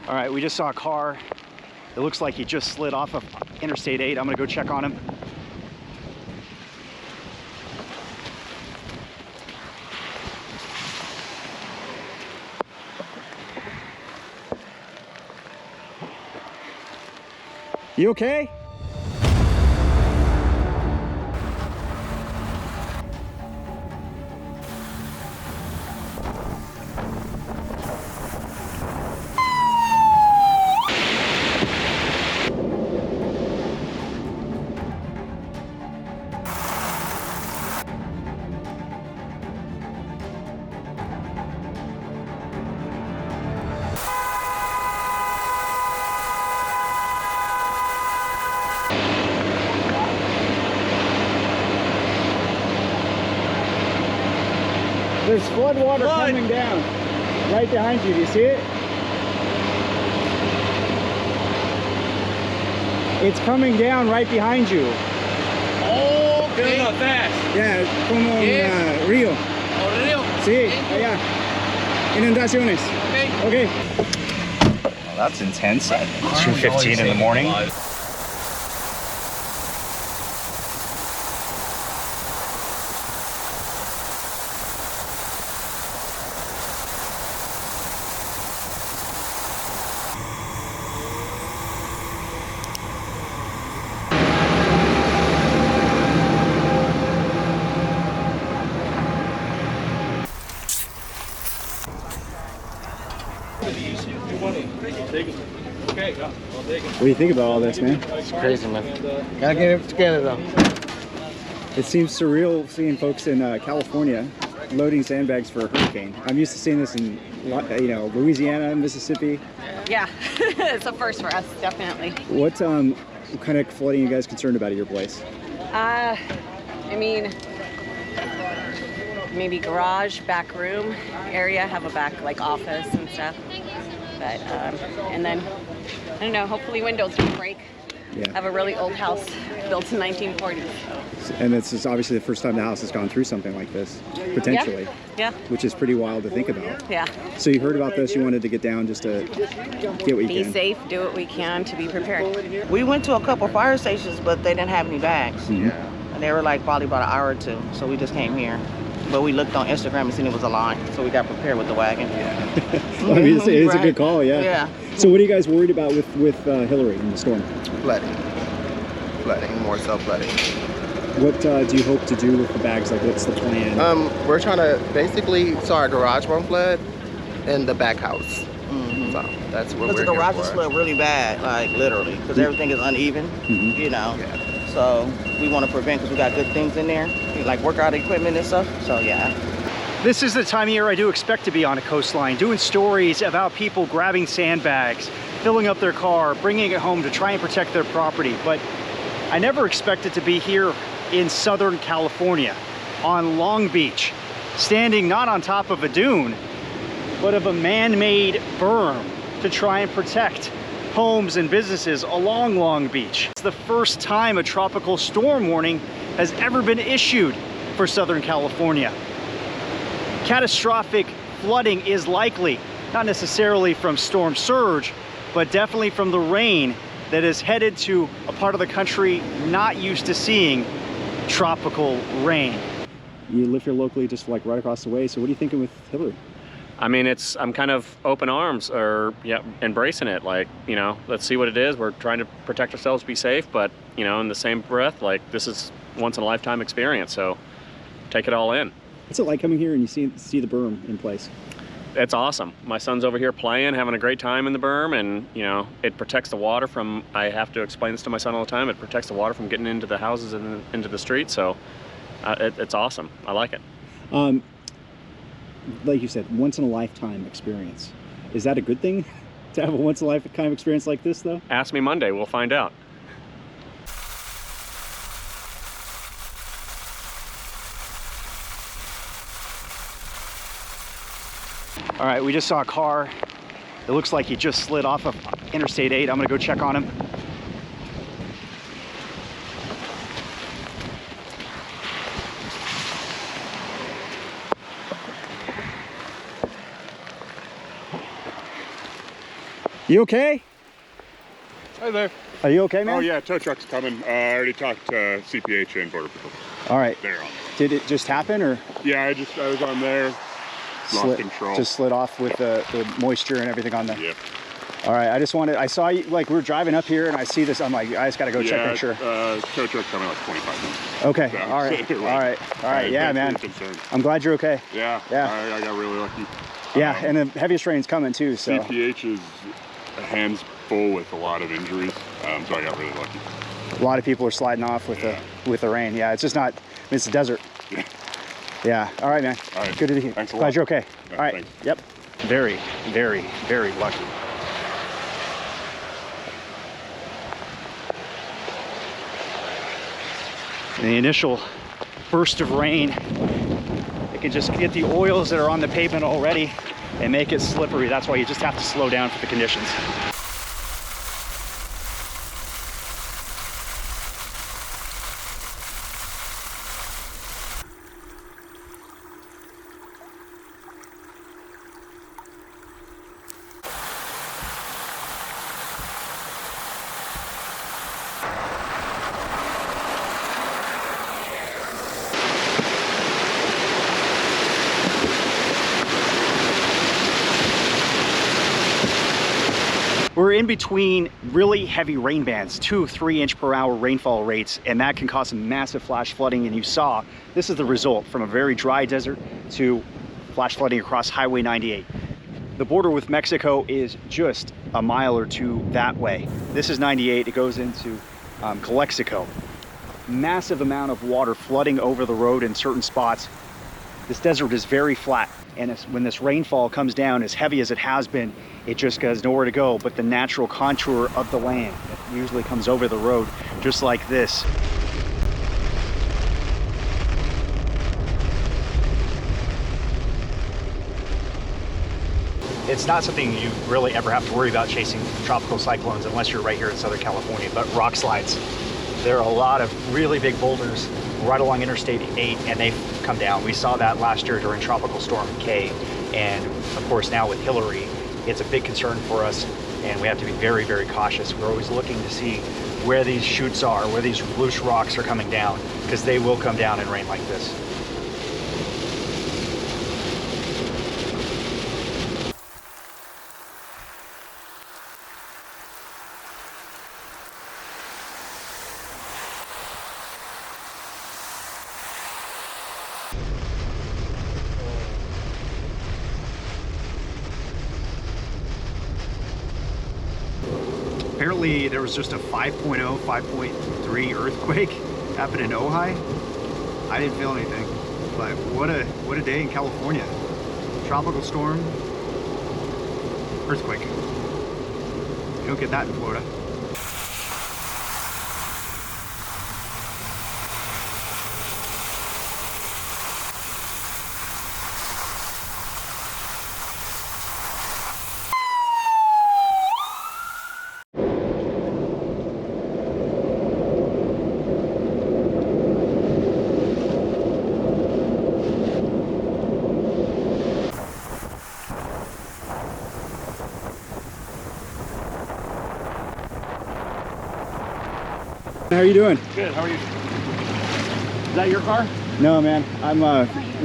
All right, we just saw a car. It looks like he just slid off of Interstate 8. I'm gonna go check on him. You okay? There's flood water coming down right behind you. Do you see it? It's coming down right behind you. Oh, okay. Not fast. Yeah, como un río. Oh, río. Sí, allá. Inundaciones. Okay. Okay. Well, that's intense at 2:15 in the morning. What do you think about all this, man? It's crazy, man. Gotta get it together, though. It seems surreal seeing folks in California loading sandbags for a hurricane. I'm used to seeing this in, Louisiana, Mississippi. Yeah, it's a first for us, definitely. What kind of flooding are you guys concerned about at your place? I mean, maybe garage, back room area, have a back like office and stuff. But and then I don't know. Hopefully windows don't break. Yeah. I have a really old house built in 1940s. So. And this is obviously the first time the house has gone through something like this, potentially. Yeah. Which is pretty wild to think about. Yeah. So you heard about this, you wanted to get down just to get what you Be can. safe, do what we can to be prepared. We went to a couple fire stations, but they didn't have any bags. Mm-hmm. And they were like probably about an hour or two, so we just came here. But we looked on Instagram and seen it was a line, so we got prepared with the wagon. Well, I mean, it's a Right. good call, yeah. Yeah. So what are you guys worried about with Hilary in the storm? Flooding, more so flooding. What do you hope to do with the bags? Like, what's the plan? We're trying to basically, so our garage won't flood and the back house. Mm-hmm. So that's what Because we're the here garages for. flood really bad, like literally, because everything is uneven, Mhm. you know. Yeah. So we want to prevent, because we got good things in there, like workout equipment and stuff. So yeah. This is the time of year I do expect to be on a coastline, doing stories about people grabbing sandbags, filling up their car, bringing it home to try and protect their property. But I never expected to be here in Southern California, on Long Beach, standing not on top of a dune, but of a man-made berm to try and protect homes and businesses along Long Beach. It's the first time a tropical storm warning has ever been issued for Southern California. Catastrophic flooding is likely, not necessarily from storm surge, but definitely from the rain that is headed to a part of the country not used to seeing tropical rain. You live here locally, just like right across the way, so what are you thinking with Hilary? I mean, I'm kind of open arms, or embracing it. Like, let's see what it is. We're trying to protect ourselves, be safe, but in the same breath, like, this is once in a lifetime experience. So take it all in. What's it like coming here and you see the berm in place? It's awesome. My son's over here playing, having a great time in the berm, and it protects the water from, I have to explain this to my son all the time, it protects the water from getting into the houses and into the street. So it's awesome. I like it. Like you said, once in a lifetime experience. Is that a good thing to have a once in a lifetime experience like this, though? Ask me Monday, we'll find out. All right, we just saw a car. It looks like he just slid off of Interstate 8. I'm gonna go check on him. You okay? Hi there. Are you okay, man? Oh yeah, tow truck's coming. I already talked to CPH and Border Patrol. All right. They're on. Did it just happen, or? Yeah, I was on there. Lost control. Just slid off with the moisture and everything on the. Yep. All right. I saw you, like, we were driving up here and I see this. I'm like, I just got to go check, make sure. Tow truck coming like 25 minutes. Okay. So, All right. All right. Yeah, man. I'm glad you're okay. Yeah. I got really lucky. Yeah, and the heaviest rain's coming too, so. CPH is hands full with a lot of injuries, so I got really lucky. A lot of people are sliding off with the rain. Yeah, it's just not, it's the desert. Yeah. Yeah. All right, man. All right. Good to hear. Thanks a lot. Glad you're okay. Yeah, all right. thanks. Yep. Very, very, very lucky. The initial burst of rain, it can just get the oils that are on the pavement already and make it slippery. That's why you just have to slow down for the conditions. We're in between really heavy rain bands, 2-3 inch per hour rainfall rates, and that can cause some massive flash flooding. And you saw, this is the result from a very dry desert to flash flooding across Highway 98. The border with Mexico is just a mile or two that way. This is 98, it goes into Calexico. Massive amount of water flooding over the road in certain spots. This desert is very flat, and when this rainfall comes down as heavy as it has been, it just has nowhere to go but the natural contour of the land. It usually comes over the road just like this. It's not something you really ever have to worry about chasing tropical cyclones unless you're right here in Southern California, but rock slides. There are a lot of really big boulders right along Interstate 8, and they've come down. We saw that last year during Tropical Storm K, and of course now with Hilary, it's a big concern for us, and we have to be very, very cautious. We're always looking to see where these chutes are, where these loose rocks are coming down, because they will come down in rain like this. Apparently there was just a 5.0, 5.3 earthquake happened in Ojai. I didn't feel anything, but what a day in California. Tropical storm, earthquake. You don't get that in Florida. How are you doing? Good, how are you? Is that your car? No, man. I'm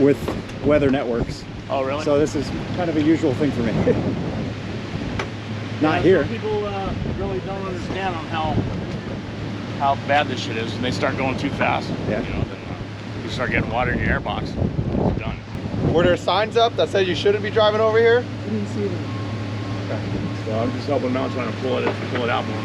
with Weather Networks. Oh, really? So this is kind of a usual thing for me. Not here. Some people really don't understand on how bad this shit is, and they start going too fast. Yeah. You know, then you start getting water in your airbox. It's done. Were there signs up that said you shouldn't be driving over here? I didn't see them. Okay. So I'm just helping them out, trying to pull it out more.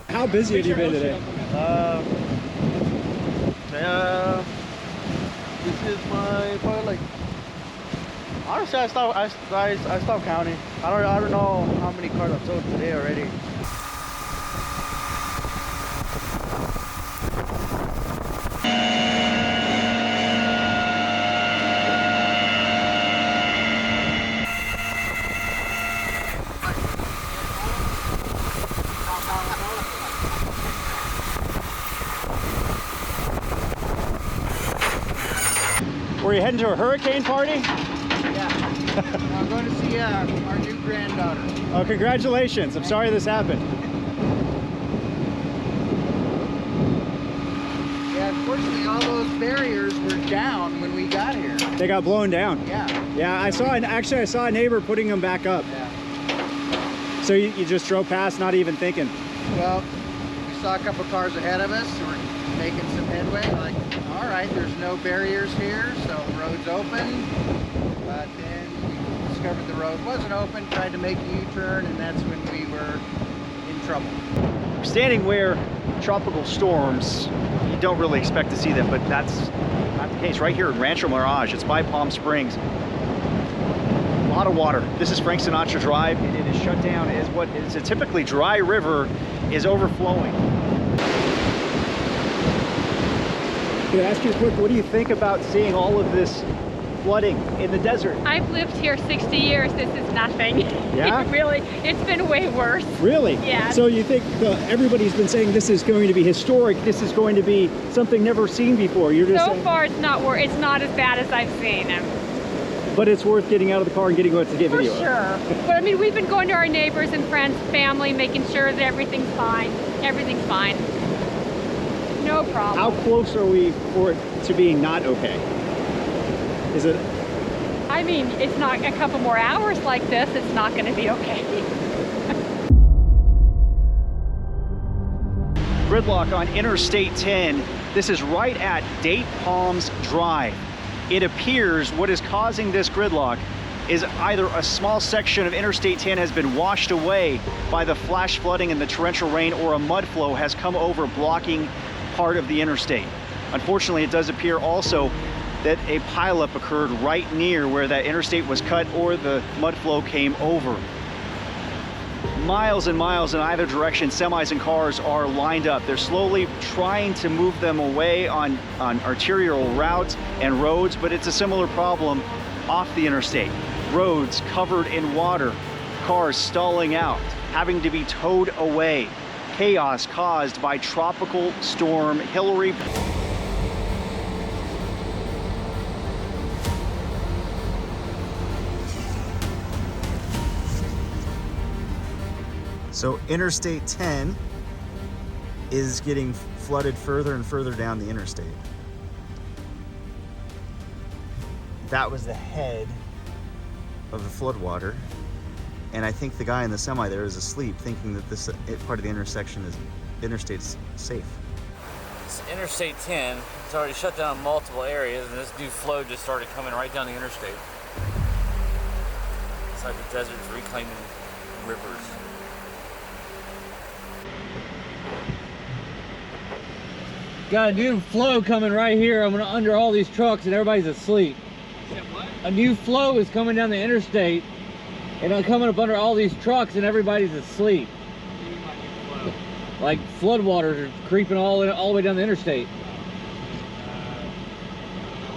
How busy have you been today? This is my probably like. Honestly, I stopped counting. I don't know how many cars I've sold today already. Were you heading to a hurricane party? Yeah. I'm going to see our new granddaughter. Oh, congratulations. I'm sorry this happened. Yeah, unfortunately, all those barriers were down when we got here. They got blown down. Yeah. Yeah, I saw a neighbor putting them back up. Yeah. So you just drove past not even thinking. Well, we saw a couple cars ahead of us, so we're making some headway. Like, all right, there's no barriers here, so the road's open. But then we discovered the road wasn't open, tried to make a U-turn, and that's when we were in trouble. We're standing where tropical storms, you don't really expect to see them, but that's not the case. Right here in Rancho Mirage, it's by Palm Springs. A lot of water. This is Frank Sinatra Drive. It is shut down as what is a typically dry river is overflowing. Can I ask you quick, what do you think about seeing all of this flooding in the desert? I've lived here 60 years. This is nothing. Yeah? Really, it's been way worse. Really? Yeah. So you think everybody's been saying this is going to be historic, this is going to be something never seen before. You're just So saying, far, it's not as bad as I've seen them. but it's worth getting out of the car and getting out to get For video. sure. But I mean, we've been going to our neighbors and friends, family, making sure that everything's fine. Everything's fine. No problem. How close are we for it to being not okay? Is it? I mean, it's not a couple more hours like this, it's not going to be okay. Gridlock on Interstate 10. This is right at Date Palms Drive. It appears what is causing this gridlock is either a small section of Interstate 10 has been washed away by the flash flooding and the torrential rain, or a mud flow has come over blocking part of the interstate. Unfortunately, it does appear also that a pileup occurred right near where that interstate was cut, or the mud flow came over. Miles and miles in either direction, semis and cars are lined up. They're slowly trying to move them away on arterial routes and roads, but it's a similar problem off the interstate. Roads covered in water, cars stalling out, having to be towed away. Chaos caused by Tropical Storm Hilary. So Interstate 10 is getting flooded further and further down the interstate. That was the head of the floodwater. And I think the guy in the semi there is asleep, thinking that this part of the interstate's safe. It's Interstate 10. It's already shut down multiple areas, and this new flow just started coming right down the interstate. It's like the desert's reclaiming rivers. Got a new flow coming right here. I'm under all these trucks and everybody's asleep. What? A new flow is coming down the interstate and I'm coming up under all these trucks and everybody's asleep. Like floodwaters are creeping all the way down the interstate.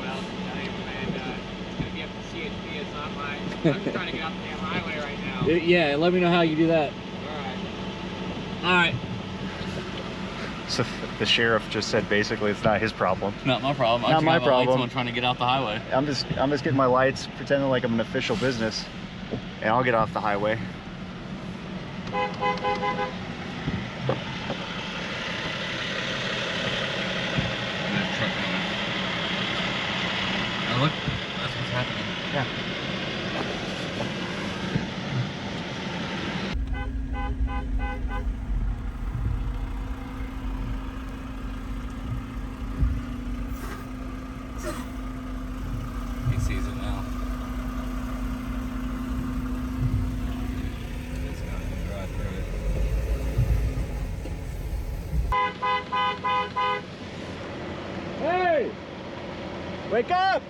Well, it's gonna be up to CHP. It's not mine. I'm just trying to get off the damn highway right now. Yeah, let me know how you do that. All right. So the sheriff just said basically it's not his problem. Not my problem. Not my problem. I'm trying to get off the highway. I'm just getting my lights, pretending like I'm an official business, and I'll get off the highway. Now look, that's what's happening. Yeah. He sees it now. It's going right through it. Hey! Wake up!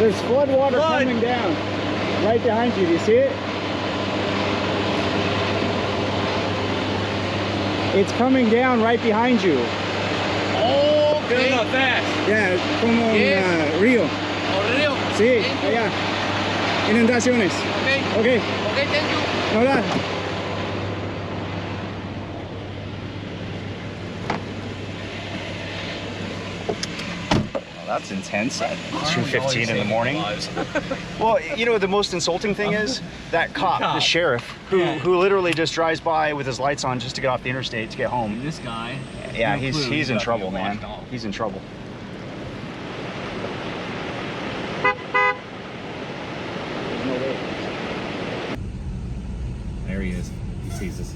There's flood water coming down right behind you. Do you see it? It's coming down right behind you. Okay. Not fast. Yeah, como Yes. río. Oh, Rio. Sí, Thank you. allá. Inundaciones. Okay. Okay. Okay, thank you. Hola. That's intense at 2:15 in the morning. Well, you know, the most insulting thing is that cop, the sheriff, who literally just drives by with his lights on just to get off the interstate to get home. This guy. Yeah, no he's clue in about trouble, being man. washed off. He's in trouble. There's no way. There he is. He sees this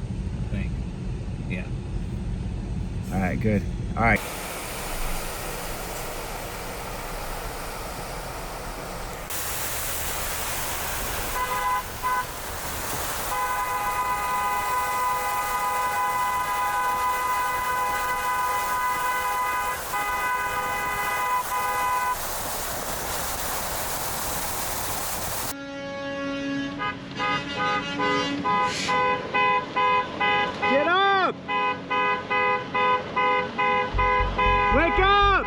thing. Yeah. All right, good. All right. Get up! Wake up!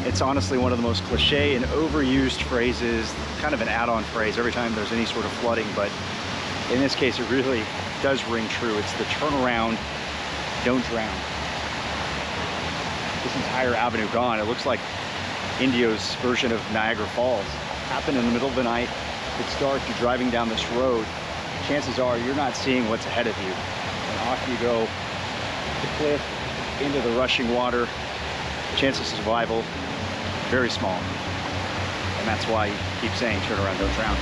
It's honestly one of the most cliche and overused phrases, kind of an add-on phrase every time there's any sort of flooding, but in this case it really does ring true. It's the turn around, don't drown. This entire avenue gone. It looks like Indio's version of Niagara Falls. Happened in the middle of the night. It's dark, you're driving down this road. Chances are you're not seeing what's ahead of you. And off you go, the cliff, into the rushing water. Chances of survival, very small. And that's why you keep saying turn around, don't drown.